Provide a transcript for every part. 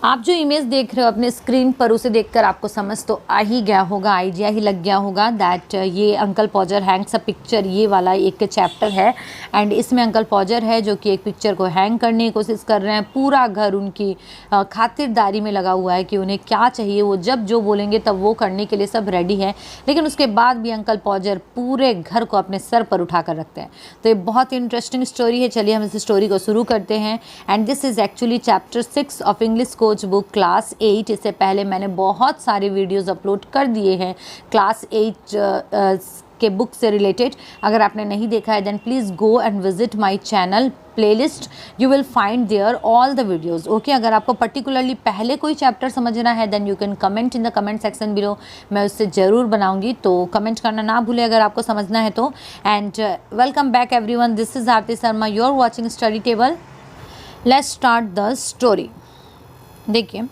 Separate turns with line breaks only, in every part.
आप जो इमेज देख रहे हो अपने स्क्रीन पर, उसे देखकर आपको समझ तो आ ही गया होगा, आइडिया ही लग गया होगा दैट ये अंकल पॉजर हैंग्स अ पिक्चर, ये वाला एक चैप्टर है। एंड इसमें अंकल पॉजर है जो कि एक पिक्चर को हैंग करने की कोशिश कर रहे हैं। पूरा घर उनकी खातिरदारी में लगा हुआ है कि उन्हें क्या चाहिए, वो जब जो बोलेंगे तब वो करने के लिए सब रेडी है। लेकिन उसके बाद भी अंकल पॉजर पूरे घर को अपने सर पर उठा कर रखते हैं। तो ये बहुत ही इंटरेस्टिंग स्टोरी है। चलिए हम इस स्टोरी को शुरू करते हैं। And this is actually chapter 6 of English coach book class 8। इससे पहले मैंने बहुत सारे वीडियोस अपलोड कर दिए हैं क्लास 8 के बुक से रिलेटेड। अगर आपने नहीं देखा है then please go and visit my channel playlist, you will find there all the videos. Okay, अगर आपको पर्टिकुलरली पहले कोई चैप्टर समझना है then you can comment in the comment section below, मैं उससे ज़रूर बनाऊंगी, तो कमेंट करना ना भूलें अगर आपको समझना है तो। And welcome back everyone, this is Aarti Sharma, you are watching Study Table. Let's start the story. देखिए,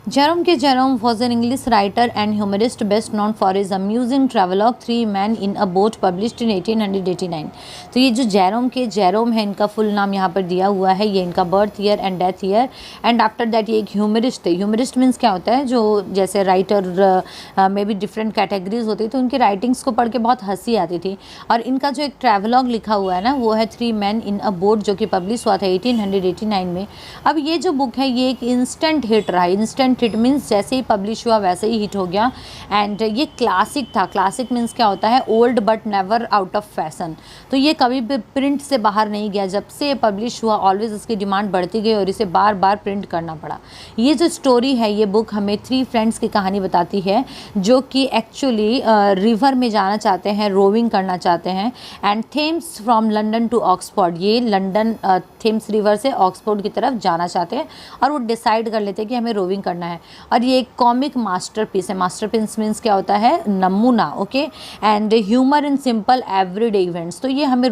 Jerome K Jerome was an English writer and humorist best known for his amusing travelogue 3 man in a boat published in 1889। तो ये जो Jerome K Jerome है, इनका full नाम यहाँ पर दिया हुआ है, ये इनका birth year and death year. And after that ये एक ह्यूमरिस्ट है। ह्यूमरिस्ट मीन्स क्या होता है, जो जैसे राइटर में भी डिफरेंट कैटेगरीज होती, तो उनकी राइटिंग्स को पढ़ के बहुत हंसी आती थी। और इनका जो एक ट्रेवलॉग लिखा हुआ है ना, वो है 3 मैन इन अ बोट, जो कि पब्लिश हुआ था 1889 में। अब ये जो बुक है ये एक इंस्टेंट हिट रहा। इंस्टेंट हिट मीन्स जैसे ही पब्लिश हुआ वैसे ही हिट हो गया। एंड ये क्लासिक था। क्लासिक मीन्स क्या होता है, old but never out of fashion. तो ये कभी भी प्रिंट से बाहर नहीं गया। जब से ये पब्लिश हुआ ऑलवेज इसकी डिमांड बढ़ती गई और इसे बार बार प्रिंट करना पड़ा। ये जो स्टोरी है, ये बुक हमें 3 फ्रेंड्स की कहानी बताती है जो कि एक्चुअली रिवर में जाना चाहते हैं, रोविंग करना चाहते हैं। And Thames from London to Oxford, ये लंदन थेम्स रिवर से ऑक्सफोर्ड की तरफ जाना चाहते हैं और वो डिसाइड कर लेते हैं कि हमें रोविंग करना है। और ये एक कॉमिक मास्टरपीस है। मास्टरपीस मीन्स क्या होता है, नमूना। Okay, and humour in simple everyday events. तो ये हमें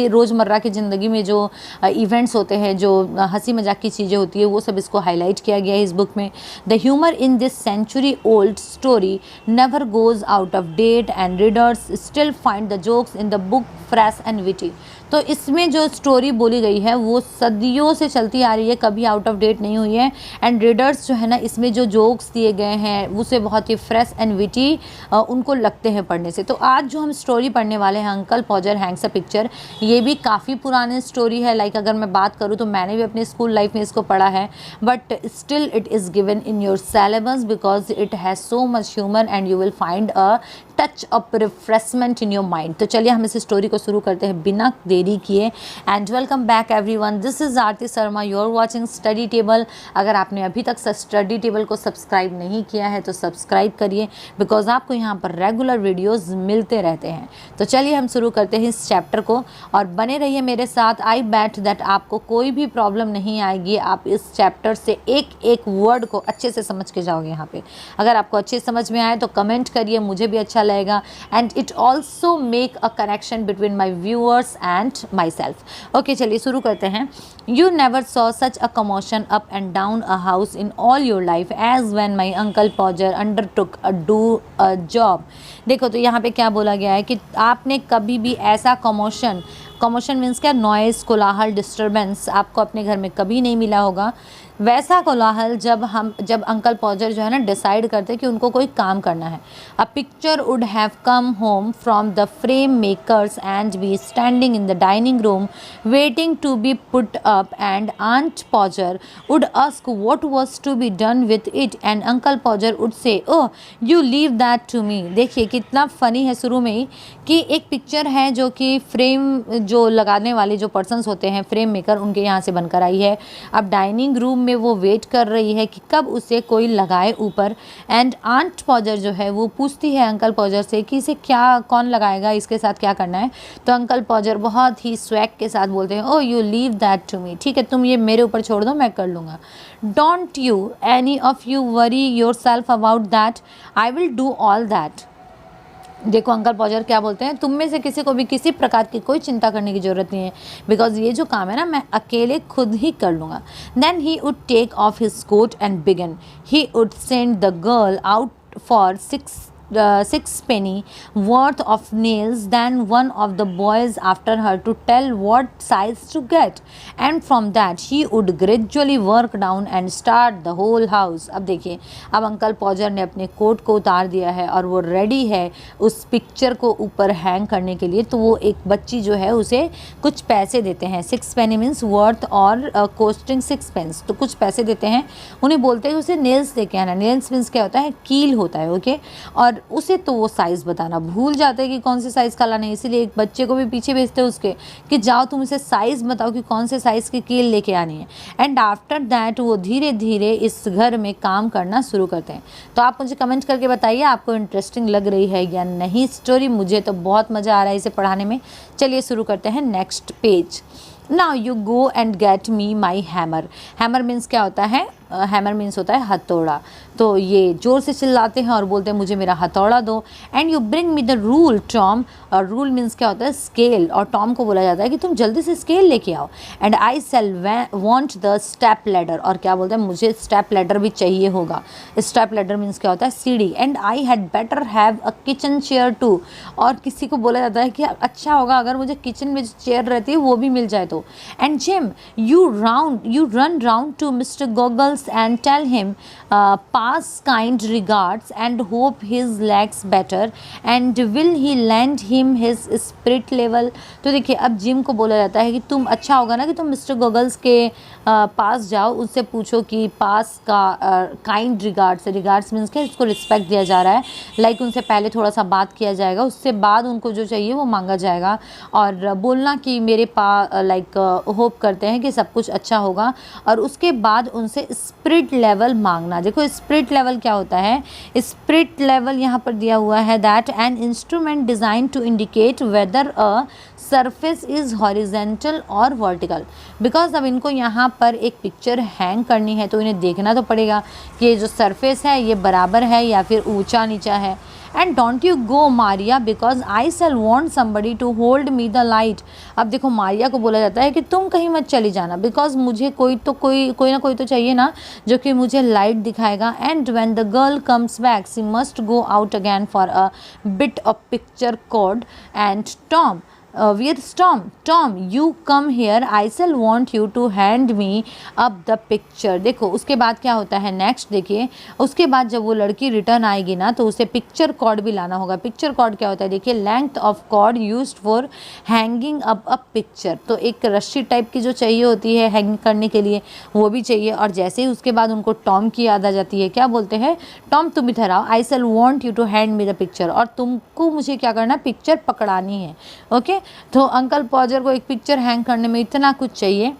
रोज़मर्रा की ज़िंदगी में जो इवेंट्स होते हैं, जो हंसी मजाक की चीज़ें होती है, वो सब इसको हाईलाइट किया गया है इस बुक में। The humour in this century old story never goes out of date and readers still find the jokes in the book fresh and witty. तो इसमें जो स्टोरी बोली गई है वो सदियों से चलती आ रही है, कभी आउट ऑफ डेट नहीं हुई है। एंड रीडर्स जो है ना, इसमें जो जोक्स दिए गए हैं उसे बहुत ही फ्रेश एंड विटी उनको लगते हैं पढ़ने से। तो आज जो हम स्टोरी पढ़ने वाले हैं, अंकल पॉजर हैंग्स अ पिक्चर, ये भी काफ़ी पुरानी स्टोरी है। लाइक अगर मैं बात करूँ तो मैंने भी अपने स्कूल लाइफ में इसको पढ़ा है, but still it is given in your syllabus because it has so much humour and you will find a touch of refreshment in your mind. तो चलिए हम इस स्टोरी को शुरू करते हैं बिना देरी किए। And welcome back everyone, this is Aarti Sharma, you are watching Study Table. अगर आपने अभी तक स्टडी टेबल को सब्सक्राइब नहीं किया है तो सब्सक्राइब करिए, बिकॉज आपको यहाँ पर रेगुलर वीडियोस मिलते रहते हैं। तो चलिए हम शुरू करते हैं इस चैप्टर को और बने रहिए मेरे साथ। आई बैट दैट आपको कोई भी प्रॉब्लम नहीं आएगी। आप इस चैप्टर से एक एक वर्ड को अच्छे से समझ के जाओगे। यहाँ पे अगर आपको अच्छे समझ में आए तो कमेंट करिए, मुझे भी अच्छा लगेगा। And it also make a connection between my viewers and myself. Okay, चलिए शुरू करते हैं। You never saw such a commotion up and down a house in all your life as when my uncle Podger undertook a job. देखो, तो यहाँ पे क्या बोला गया है कि आपने कभी भी ऐसा कमोशन मीन्स क्या, नॉइज़, कोलाहल, डिस्टर्बेंस आपको अपने घर में कभी नहीं मिला होगा। वैसा कोलाहल जब अंकल पॉजर जो है ना डिसाइड करते कि उनको कोई काम करना है। A picture would have come home from the frame makers and be standing in the dining room waiting to be put up and aunt Podger would ask what was to be done with it and uncle Podger would say oh you leave that to me. देखिए कितना funny है शुरू में ही कि एक picture है जो कि फ्रेम जो लगाने वाले जो पर्सन्स होते हैं, फ्रेम मेकर, उनके यहाँ से बनकर आई है। अब डाइनिंग रूम में वो वेट कर रही है कि कब उसे कोई लगाए ऊपर। एंड आंट पॉजर जो है वो पूछती है अंकल पॉजर से कि इसे कौन लगाएगा, इसके साथ क्या करना है। तो अंकल पॉजर बहुत ही स्वैग के साथ बोलते हैं, oh you leave that to me, ठीक है तुम ये मेरे ऊपर छोड़ दो, मैं कर लूँगा। Don't you any of you worry your self about that, I will do all that. देखो अंकल पॉजर क्या बोलते हैं, तुम में से किसी को भी किसी प्रकार की कोई चिंता करने की ज़रूरत नहीं है, बिकॉज ये जो काम है ना मैं अकेले खुद ही कर लूँगा। Then he would take off his coat and begin. He would send the girl out for 6 6 penny worth of nails than one of the boys after her to tell what size to get, and from that she would gradually work down and start the whole house. अब देखिए, अब uncle पॉजर ने अपने coat को उतार दिया है और वो रेडी है उस पिक्चर को ऊपर हैंग करने के लिए। तो वो एक बच्ची जो है उसे कुछ पैसे देते हैं, 6 penny मीन्स वर्थ और कोस्टिंग 6 pence, तो कुछ पैसे देते हैं, उन्हें बोलते हैं उसे नेल्स लेके आना। नेल्स मीन्स क्या होता है, कील होता है, ओके। और उसे तो वो साइज़ बताना भूल जाते हैं कि कौन से साइज़ का लाना है, इसीलिए एक बच्चे को भी पीछे भेजते हैं उसके कि जाओ तुम इसे साइज़ बताओ कि कौन से साइज़ की कील लेके आनी है। एंड आफ्टर दैट वो धीरे धीरे इस घर में काम करना शुरू करते हैं। तो आप मुझे कमेंट करके बताइए आपको इंटरेस्टिंग लग रही है या नहीं स्टोरी। मुझे तो बहुत मज़ा आ रहा है इसे पढ़ाने में। चलिए शुरू करते हैं next page. Now you go and get me my hammer. Hammer means क्या होता है, हैमर मीन्स होता है हथौड़ा। तो ये ज़ोर से चिल्लाते हैं और बोलते हैं मुझे मेरा हथौड़ा दो। And you bring me the rule Tom. और रूल मीन्स क्या होता है, स्केल। और टॉम को बोला जाता है कि तुम जल्दी से स्केल लेके आओ। And I shall want the step ladder. और क्या बोलते हैं, मुझे स्टेप लैडर भी चाहिए होगा। स्टेप लैडर मीन्स क्या होता है, सीढ़ी। And I had better have a kitchen chair too. और किसी को बोला जाता है कि अच्छा होगा अगर मुझे किचन में जो चेयर रहती है वो भी मिल जाए तो। And gym you run round to mister goggles and tell him pass kind regards and hope his legs better and will he lend him his spirit level। तो देखिए, अब जिम को बोला जाता है कि तुम अच्छा होगा ना कि तुम मिस्टर गोगल्स के पास जाओ, उससे पूछो कि पास का काइंड रिगार्ड्स। रिगार्ड्स मीन्स क्या, इसको रिस्पेक्ट दिया जा रहा है, लाइक उनसे पहले थोड़ा सा बात किया जाएगा, उससे बाद उनको जो चाहिए वो मांगा जाएगा। और बोलना कि मेरे लाइक होप करते हैं कि सब कुछ अच्छा होगा। और उसके बाद उनसे स्पिरिट लेवल मांगना। देखो स्पिरिट लेवल क्या होता है, स्पिरिट लेवल यहाँ पर दिया हुआ है that an instrument design to indicate whether a surface is horizontal और वर्टिकल। बिकॉज अब इनको यहाँ पर एक पिक्चर हैंग करनी है तो इन्हें देखना तो पड़ेगा कि ये जो सरफेस है ये बराबर है या फिर ऊंचा नीचा है। And don't you go Maria because I shall want somebody to hold me the light. अब देखो मारिया को बोला जाता है कि तुम कहीं मत चली जाना, बिकॉज मुझे कोई ना कोई तो चाहिए ना जो कि मुझे लाइट दिखाएगा। And when the girl comes back she must go out again for a bit of picture cord. And Tom with Tom, you come here, I shall want you to hand me up the picture। देखो उसके बाद क्या होता है next, देखिए उसके बाद जब वो लड़की रिटर्न आएगी ना तो उसे पिक्चर कॉर्ड भी लाना होगा। पिक्चर कॉर्ड क्या होता है, देखिए length of cord used for hanging up a picture. तो एक रस्सी टाइप की जो चाहिए होती है हैंग करने के लिए वो भी चाहिए। और जैसे ही उसके बाद उनको टॉम की याद आ जाती है, क्या बोलते हैं, टॉम तुम इधर आओ, I shall want you to hand me the picture. और तुमको मुझे क्या करना, पिक्चर पकड़ानी है, ओके। तो अंकल पॉजर को एक पिक्चर हैंग करने में इतना कुछ चाहिए।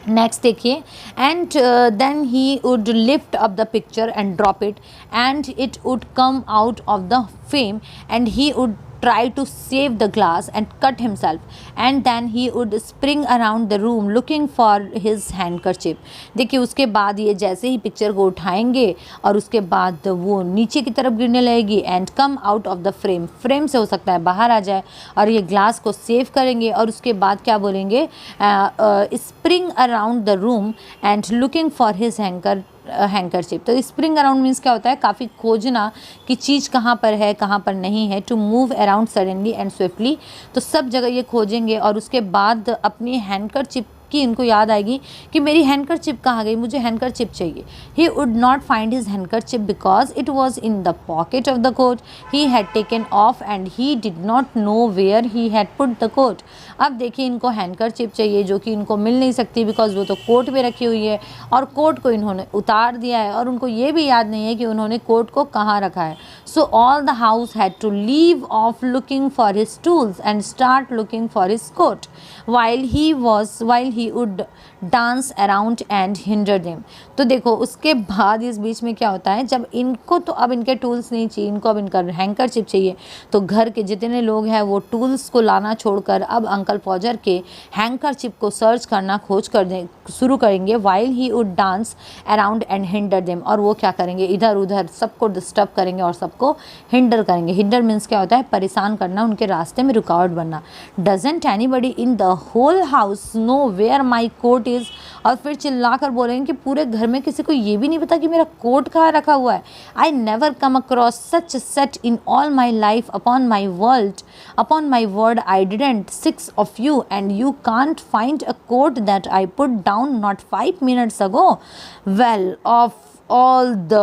नेक्स्ट देखिए, and then he would lift up the picture and drop it and it would come out of the frame and he would try to save the glass and cut himself and then he would spring around the room looking for his handkerchief। देखिए उसके बाद ये जैसे ही picture को उठाएंगे और उसके बाद वो नीचे की तरफ गिरने लगेगी and come out of the frame. Frame से हो सकता है बाहर आ जाए और ये ग्लास को सेव करेंगे। और उसके बाद क्या बोलेंगे, spring around the room and looking for his handkerchief. तो स्प्रिंग अराउंड मीन्स क्या होता है, काफ़ी खोजना कि चीज़ कहाँ पर है कहाँ पर नहीं है। To move around suddenly and swiftly, तो सब जगह ये खोजेंगे और उसके बाद अपनी हैंकरशिप कि इनको याद आएगी कि मेरी हैंकरशिप कहाँ गई, मुझे हैंकरशिप चाहिए। He would not find his handkerchief because it was in the pocket of the coat he had taken off and he did not know where he had put the coat. अब देखिए इनको हैंकरशिप चाहिए जो कि इनको मिल नहीं सकती बिकॉज वो तो कोट में रखी हुई है और कोट को इन्होंने उतार दिया है और उनको ये भी याद नहीं है कि उन्होंने कोट को कहाँ रखा है। So all the house had to leave off looking for his tools and start looking for his coat while he would dance around and hinder them। तो देखो उसके बाद इस बीच में क्या होता है, जब इनको तो अब इनके टूल्स नहीं चाहिए, इनको अब इनका हैंकरशिप चाहिए, तो घर के जितने लोग हैं वो टूल्स को लाना छोड़कर अब अंकल पॉजर के हैंकरशिप को सर्च करना खोज कर दे शुरू करेंगे। while he would dance around and hinder them, और वो क्या करेंगे, इधर उधर सबको डिस्टर्ब करेंगे और सबको हिंडर करेंगे। हिंडर मीन्स क्या होता है, परेशान करना, उनके रास्ते में रुकावट बनना। doesn't anybody in the whole house know where where my coat is, और फिर चिल्ला कर बोलेंगे कि पूरे घर में किसी को ये भी नहीं पता कि मेरा कोट कहाँ रखा हुआ है। I never come across such set in all my life, upon my word I didn't, 6 of you and you can't find a coat that I put down not 5 minutes ago, well of all the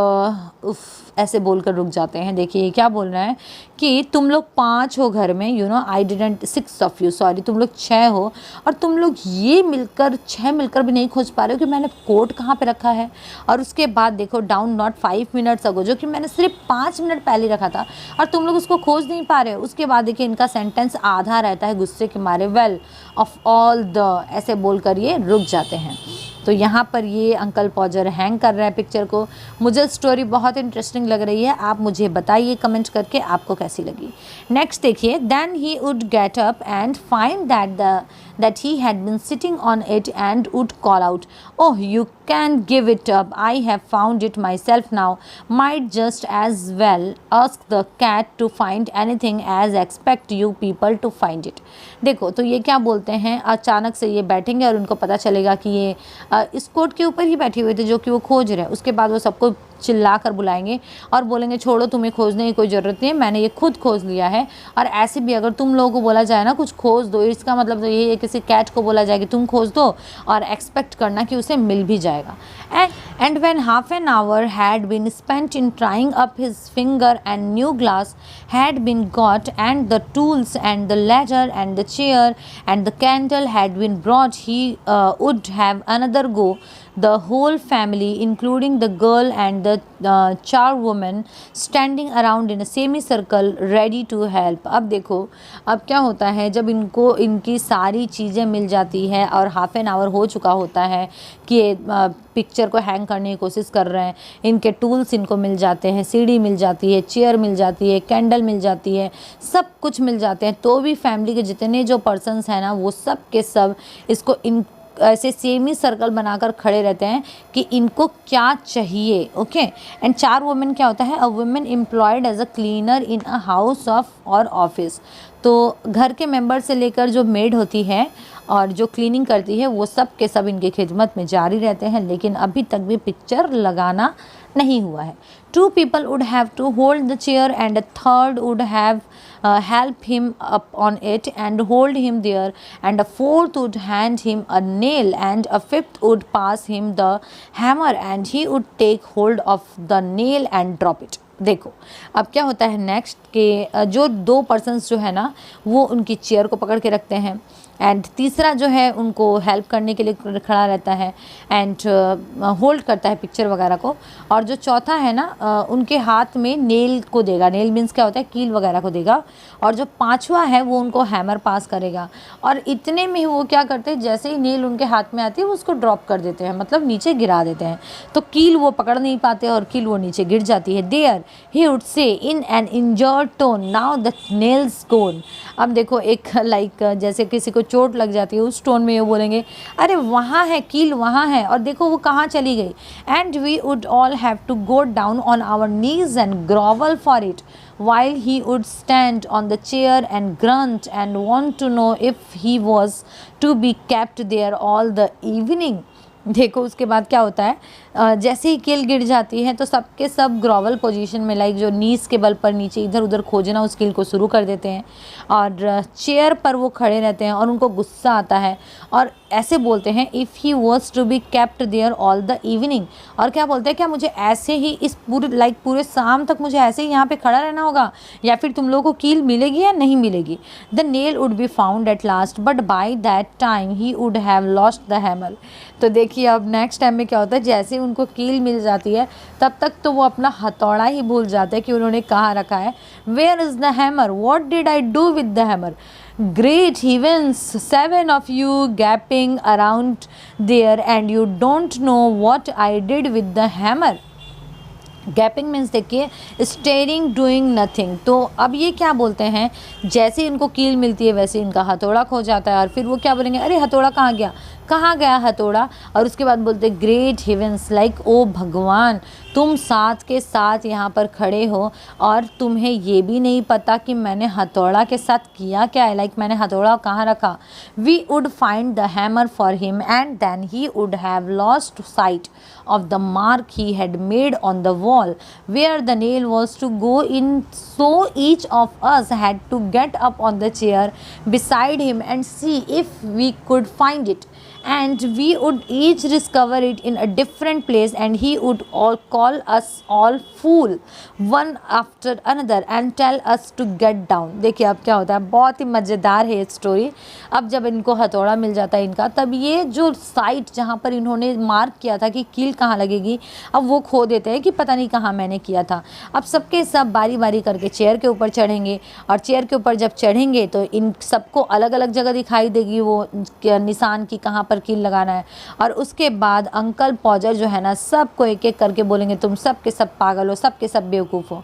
ऐसे बोलकर रुक जाते हैं। देखिए क्या बोल रहा है कि तुम लोग 5 हो घर में, you know, I didn't 6 of you, sorry तुम लोग 6 हो, और तुम लोग ये मिलकर 6 मिलकर भी नहीं खोज पा रहे हो कि मैंने कोट कहाँ पे रखा है। और उसके बाद देखो डाउन नॉट 5 मिनट्स अगो, जो कि मैंने सिर्फ 5 मिनट पहले रखा था और तुम लोग उसको खोज नहीं पा रहे हो। उसके बाद देखिए इनका सेंटेंस आधा रहता है गुस्से के मारे, वेल ऑफ ऑल द ऐसे बोलकर ये रुक जाते हैं। तो यहाँ पर ये अंकल पॉजर हैंग कर रहा है पिक्चर को। मुझे स्टोरी बहुत इंटरेस्टिंग लग रही है, आप मुझे बताइए कमेंट करके आपको कैसी लगी। नेक्स्ट देखिए, then he would get up and find that he had been sitting on it and would call out, oh, you can give it up, I have found it myself now, might just as well ask the cat to find anything as expect you people to find it। देखो तो ये क्या बोलते हैं, अचानक से ये बैठेंगे और उनको पता चलेगा कि ये इस कोट के ऊपर ही बैठे हुए थे जो कि वो खोज रहे हैं। उसके बाद वो सबको चिल्ला कर बुलाएंगे और बोलेंगे छोड़ो, तुम्हें खोजने की कोई ज़रूरत नहीं है, मैंने ये खुद खोज लिया है। और ऐसे भी अगर तुम लोगों को बोला जाए ना कुछ खोज दो, इसका मतलब तो ये है किसी कैट को बोला जाए कि तुम खोज दो और एक्सपेक्ट करना कि उसे मिल भी जाएगा। And when half an hour had been spent in trying up his finger and new glass had been got and the tools and the ladder and the chair and the candle had been brought, he would have another go, the whole family including the girl and the charwoman standing around in a semicircle ready to help। अब देखो अब क्या होता है, जब इनको इनकी सारी चीज़ें मिल जाती है और हाफ एन आवर हो चुका होता है कि पिक्चर को हैंग करने की कोशिश कर रहे हैं, इनके टूल्स इनको मिल जाते हैं, सीढ़ी मिल जाती है, चेयर मिल जाती है, कैंडल मिल जाती है, सब कुछ मिल जाते हैं, तो भी फैमिली के जितने जो पर्सन्स हैं ना वो सब के सब इसको इन ऐसे सेमी सर्कल बनाकर खड़े रहते हैं कि इनको क्या चाहिए। ओके, एंड 4 वुमेन क्या होता है, a women employed as a cleaner in a house of और ऑफिस। तो घर के मेंबर से लेकर जो मेड होती है और जो क्लीनिंग करती है वो सब के सब इनकी खिदमत में जारी रहते हैं, लेकिन अभी तक भी पिक्चर लगाना नहीं हुआ है। 2 people would have to hold the chair and a third would have help him up on it and hold him there, and a fourth would hand him a nail and a fifth would pass him the hammer and he would take hold of the nail and drop it। देखो अब क्या होता है next के जो 2 persons जो है ना वो उनकी चेयर को पकड़ के रखते हैं, एंड तीसरा जो है उनको हेल्प करने के लिए खड़ा रहता है एंड होल्ड करता है पिक्चर वगैरह को, और जो चौथा है ना उनके हाथ में नेल को देगा, नेल मीन्स क्या होता है, कील वगैरह को देगा, और जो 5वां है वो उनको हैमर पास करेगा। और इतने में वो क्या करते हैं, जैसे ही नेल उनके हाथ में आती है वो उसको ड्रॉप कर देते हैं, मतलब नीचे गिरा देते हैं, तो कील वो पकड़ नहीं पाते और कील वो नीचे गिर जाती है। There he would say in an injured tone, now the nail's gone. अब देखो एक लाइक जैसे किसी को चोट लग जाती है उस टोन में ये बोलेंगे अरे वहाँ है कील, वहाँ है, और देखो वो कहाँ चली गई। And we would all have to go down on our knees and grovel for it while he would stand on the chair and grunt and want to know if he was to be kept there all the evening। देखो उसके बाद क्या होता है, जैसे ही कील गिर जाती है तो सब के सब ग्रोवल पोजीशन में लाइक जो नीज के बल पर नीचे इधर उधर खोजना उस कील को शुरू कर देते हैं, और चेयर पर वो खड़े रहते हैं और उनको गुस्सा आता है और ऐसे बोलते हैं if he was to be kept there all the evening. और क्या बोलते हैं, क्या मुझे ऐसे ही इस पूरे शाम तक मुझे ऐसे ही यहाँ पे खड़ा रहना होगा, या फिर तुम लोगों को कील मिलेगी या नहीं मिलेगी। The nail would be found at last but by that time he would have lost the hammer. तो देखिए अब नेक्स्ट टाइम में क्या होता है, जैसे उनको कील मिल जाती है तब तक तो वो अपना हथौड़ा ही भूल जाते हैं कि उन्होंने कहाँ रखा है। Where is the hammer, what did I do with the hammer, great heavens, 7 of you gaping around there and you don't know what I did with the hammer। Gapping means देखिए स्टेरिंग डूइंग नथिंग। तो अब ये क्या बोलते हैं, जैसे इनको कील मिलती है वैसे इनका हथौड़ा खो जाता है और फिर वो क्या बोलेंगे अरे हथौड़ा कहाँ गया, कहाँ गया हथौड़ा, और उसके बाद बोलते ग्रेट हेवेंस, लाइक ओ भगवान, तुम साथ के साथ यहाँ पर खड़े हो और तुम्हें ये भी नहीं पता कि मैंने हथौड़ा के साथ किया क्या है, लाइक मैंने हथौड़ा कहाँ रखा। We would find the hammer for him and then he would have lost sight of the mark he had made on the wall where the nail was to go in, so each of us had to get up on the chair beside him and see if we could find it, and we would each discover it in a different place, and he would all call us all fool one after another and tell us to get down। देखिए अब क्या होता है, बहुत ही मज़ेदार है ये story. अब जब इनको हथौड़ा मिल जाता है इनका, तब ये जो साइट जहाँ पर इन्होंने मार्क किया था कि कील कहाँ लगेगी, अब वो खो देते हैं कि पता नहीं कहाँ मैंने किया था। अब सबके सब बारी बारी करके चेयर के ऊपर चढ़ेंगे, और चेयर के ऊपर जब चढ़ेंगे तो इन सबको अलग अलग जगह दिखाई देगी वो निशान की कहाँ पर कील लगाना है। और उसके बाद अंकल पॉजर जो है ना, सबको एक एक करके बोलेंगे तुम सब के सब पागल हो, सब के सब बेवकूफ़ हो,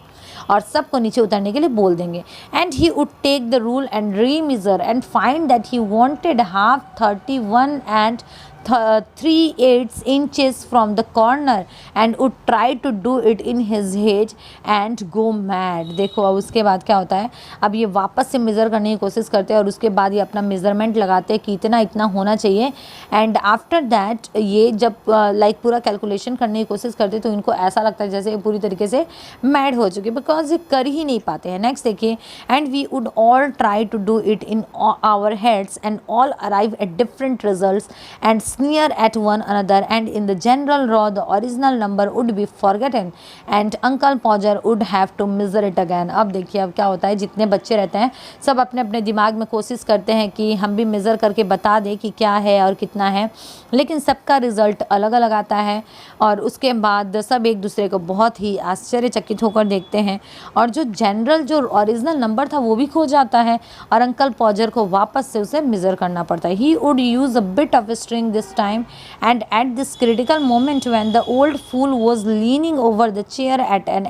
और सबको नीचे उतरने के लिए बोल देंगे। And he would take the rule and remeasure and find that he wanted half 31 and 3/8 inches from the corner and would try to do it in his head and go mad। देखो अब उसके बाद क्या होता है, अब ये वापस से मेज़र करने की कोशिश करते हैं, और उसके बाद ये अपना मेज़रमेंट लगाते हैं कि इतना इतना होना चाहिए। एंड आफ्टर दैट ये जब लाइक पूरा कैलकुलेशन करने की कोशिश करते हैं तो इनको ऐसा लगता है जैसे ये पूरी तरीके से मैड हो चुके, बिकॉज ये कर ही नहीं पाते हैं। नेक्स्ट देखिए, and we would all try to do it in our heads and all arrive at different results and sneer at one another, and in the general row the original number would be forgotten and Uncle Podger would have to measure it again। अब देखिए अब क्या होता है, जितने बच्चे रहते हैं सब अपने अपने दिमाग में कोशिश करते हैं कि हम भी मेज़र करके बता दें कि क्या है और कितना है, लेकिन सबका रिज़ल्ट अलग अलग आता है। और उसके बाद सब एक दूसरे को बहुत ही आश्चर्यचकित होकर देखते हैं, और जो जनरल जो ओरिजिनल नंबर था वो भी खो जाता है, और अंकल पॉजर को वापस से उसे मेज़र करना पड़ता है। He would use a bit of string this time, and at this critical moment when the old fool was leaning over the chair at an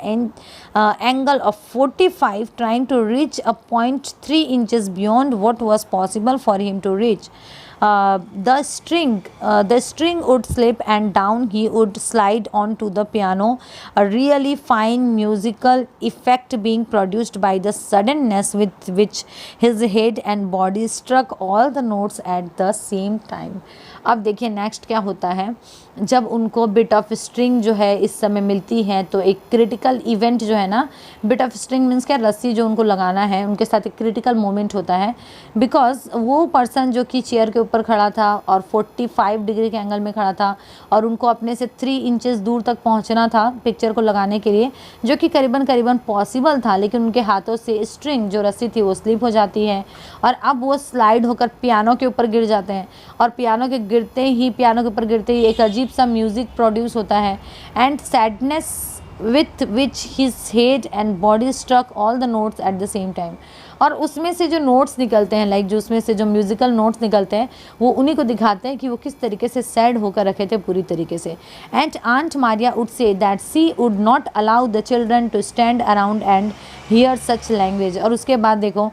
angle of 45 trying to reach a point 3 inches beyond what was possible for him to reach, the string would slip and down he would slide onto the piano, a really fine musical effect being produced by the suddenness with which his head and body struck all the notes at the same time। अब देखिए next क्या होता है, जब उनको bit of string जो है इस समय मिलती है तो एक क्रिटिकल इवेंट जो है ना, बिट ऑफ स्ट्रिंग मीन्स क्या, रस्सी जो उनको लगाना है, उनके साथ एक क्रिटिकल मोमेंट होता है। बिकॉज वो पर्सन जो कि चेयर के ऊपर खड़ा था और 45 डिग्री के एंगल में खड़ा था, और उनको अपने से 3 इंचेस दूर तक पहुंचना था पिक्चर को लगाने के लिए, जो कि करीबन पॉसिबल था, लेकिन उनके हाथों से स्ट्रिंग जो रस्सी थी वो स्लिप हो जाती है, और अब वो स्लाइड होकर पियानो के ऊपर गिर जाते हैं, और पियानो के ऊपर गिरते ही एक अजीब सा म्यूज़िक प्रोड्यूस होता है, and sadness with which his head and body struck all the notes at the same time. और उसमें से जो नोट्स निकलते हैं, लाइक जो उसमें से जो म्यूज़िकल नोट्स निकलते हैं वो उन्हीं को दिखाते हैं कि वो किस तरीके से सैड होकर रखे थे पूरी तरीके से। And aunt Maria would say that she would not allow the children to stand around and hear such language. और उसके बाद देखो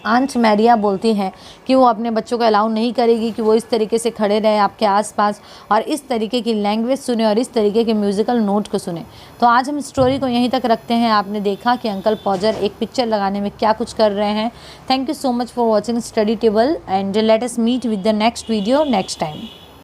आंट मैरिया बोलती हैं कि वो अपने बच्चों को अलाउ नहीं करेगी कि वो इस तरीके से खड़े रहे आपके आसपास और इस तरीके की लैंग्वेज सुने और इस तरीके के म्यूज़िकल नोट को सुने। तो आज हम स्टोरी को यहीं तक रखते हैं। आपने देखा कि अंकल पॉजर एक पिक्चर लगाने में क्या कुछ कर रहे हैं। Thank you so much for watching Study Table and let us meet with the next video next time.